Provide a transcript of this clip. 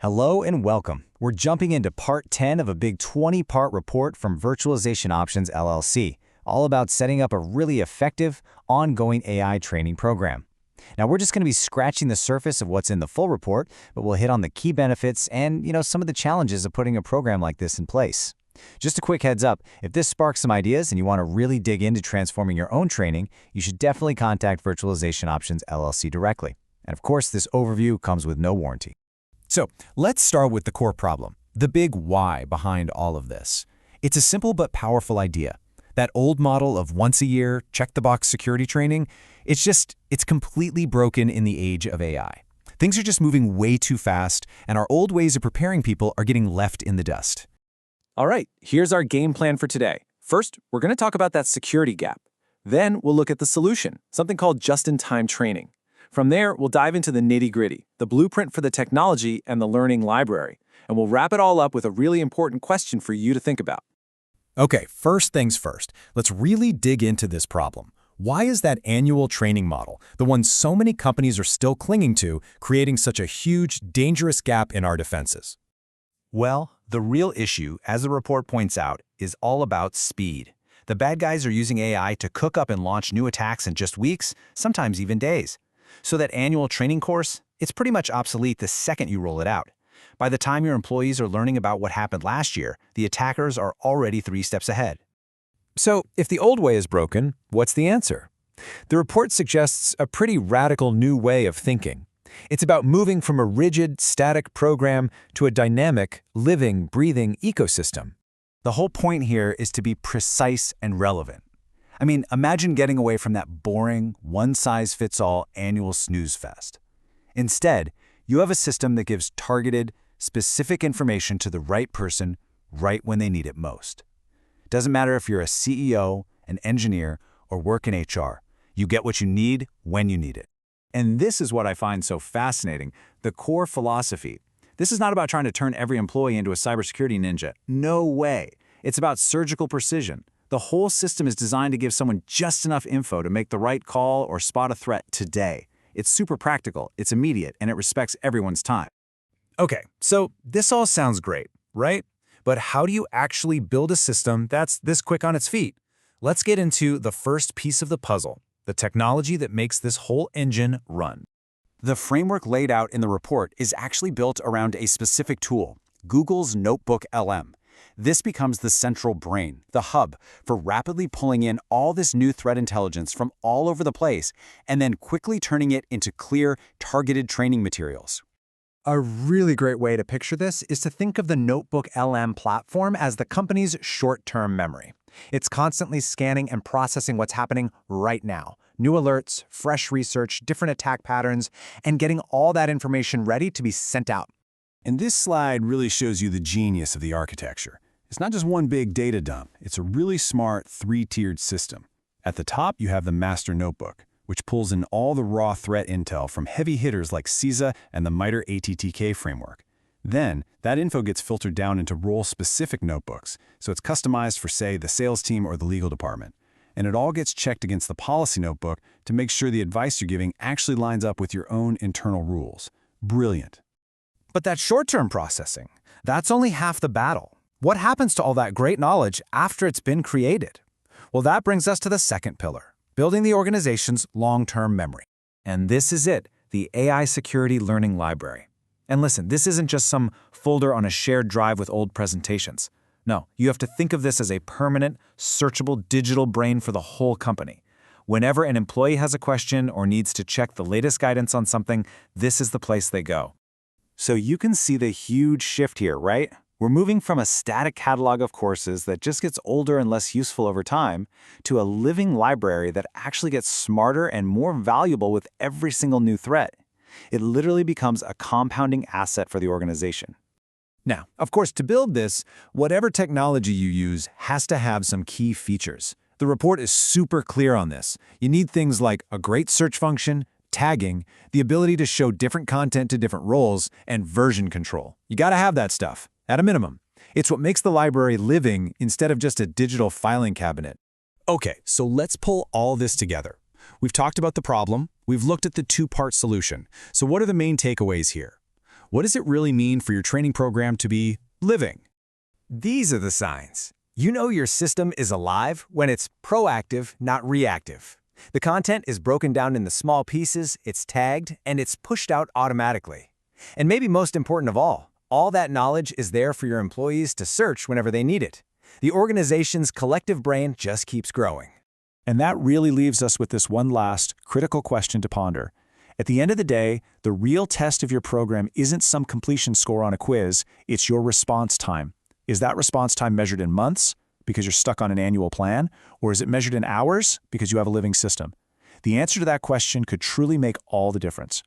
Hello and welcome. We're jumping into part 10 of a big 20-part report from Virtualization Options LLC, all about setting up a really effective, ongoing AI training program. Now, we're just going to be scratching the surface of what's in the full report, but we'll hit on the key benefits and, some of the challenges of putting a program like this in place. Just a quick heads up, if this sparks some ideas and you want to really dig into transforming your own training, you should definitely contact Virtualization Options LLC directly. And of course, this overview comes with no warranty. So let's start with the core problem, the big why behind all of this. It's a simple but powerful idea. That old model of once a year, check-the-box security training, it's completely broken in the age of AI. Things are just moving way too fast, and our old ways of preparing people are getting left in the dust. All right, here's our game plan for today. First, we're going to talk about that security gap. Then we'll look at the solution, something called just-in-time training. From there, we'll dive into the nitty-gritty, the blueprint for the technology and the learning library, and we'll wrap it all up with a really important question for you to think about. Okay, first things first, let's really dig into this problem. Why is that annual training model, the one so many companies are still clinging to, creating such a huge, dangerous gap in our defenses? Well, the real issue, as the report points out, is all about speed. The bad guys are using AI to cook up and launch new attacks in just weeks, sometimes even days. So that annual training course, it's pretty much obsolete the second you roll it out. By the time your employees are learning about what happened last year, the attackers are already 3 steps ahead. So, if the old way is broken, what's the answer? The report suggests a pretty radical new way of thinking. It's about moving from a rigid, static program to a dynamic, living, breathing ecosystem. The whole point here is to be precise and relevant. I mean, imagine getting away from that boring, one-size-fits-all annual snooze fest. Instead, you have a system that gives targeted, specific information to the right person right when they need it most. Doesn't matter if you're a CEO, an engineer, or work in HR. You get what you need when you need it. And this is what I find so fascinating, the core philosophy. This is not about trying to turn every employee into a cybersecurity ninja. No way. It's about surgical precision. The whole system is designed to give someone just enough info to make the right call or spot a threat today. It's super practical, it's immediate, and it respects everyone's time. Okay, so this all sounds great, right? But how do you actually build a system that's this quick on its feet? Let's get into the first piece of the puzzle, the technology that makes this whole engine run. The framework laid out in the report is actually built around a specific tool, Google's Notebook LM. This becomes the central brain, the hub, for rapidly pulling in all this new threat intelligence from all over the place and then quickly turning it into clear, targeted training materials. A really great way to picture this is to think of the Notebook LM platform as the company's short-term memory. It's constantly scanning and processing what's happening right now. New alerts, fresh research, different attack patterns, and getting all that information ready to be sent out. And this slide really shows you the genius of the architecture. It's not just one big data dump. It's a really smart 3-tiered system. At the top, you have the master notebook, which pulls in all the raw threat intel from heavy hitters like CISA and the MITRE ATTK framework. Then, that info gets filtered down into role-specific notebooks, so it's customized for, say, the sales team or the legal department. And it all gets checked against the policy notebook to make sure the advice you're giving actually lines up with your own internal rules. Brilliant. But that short-term processing, that's only half the battle. What happens to all that great knowledge after it's been created? Well, that brings us to the second pillar, building the organization's long-term memory. And this is it, the AI Security Learning Library. And listen, this isn't just some folder on a shared drive with old presentations. No, you have to think of this as a permanent, searchable digital brain for the whole company. Whenever an employee has a question or needs to check the latest guidance on something, this is the place they go. So you can see the huge shift here, right? We're moving from a static catalog of courses that just gets older and less useful over time to a living library that actually gets smarter and more valuable with every single new threat. It literally becomes a compounding asset for the organization. Now, of course, to build this, whatever technology you use has to have some key features. The report is super clear on this. You need things like a great search function, tagging, the ability to show different content to different roles, and version control. You gotta have that stuff, at a minimum. It's what makes the library living instead of just a digital filing cabinet. Okay, so let's pull all this together. We've talked about the problem, we've looked at the 2-part solution. So what are the main takeaways here? What does it really mean for your training program to be living? These are the signs. You know your system is alive when it's proactive, not reactive. The content is broken down into small pieces, it's tagged, and it's pushed out automatically. And maybe most important of all that knowledge is there for your employees to search whenever they need it. The organization's collective brain just keeps growing. And that really leaves us with this one last critical question to ponder. At the end of the day, the real test of your program isn't some completion score on a quiz, it's your response time. Is that response time measured in months because you're stuck on an annual plan, or is it measured in hours because you have a living system? The answer to that question could truly make all the difference.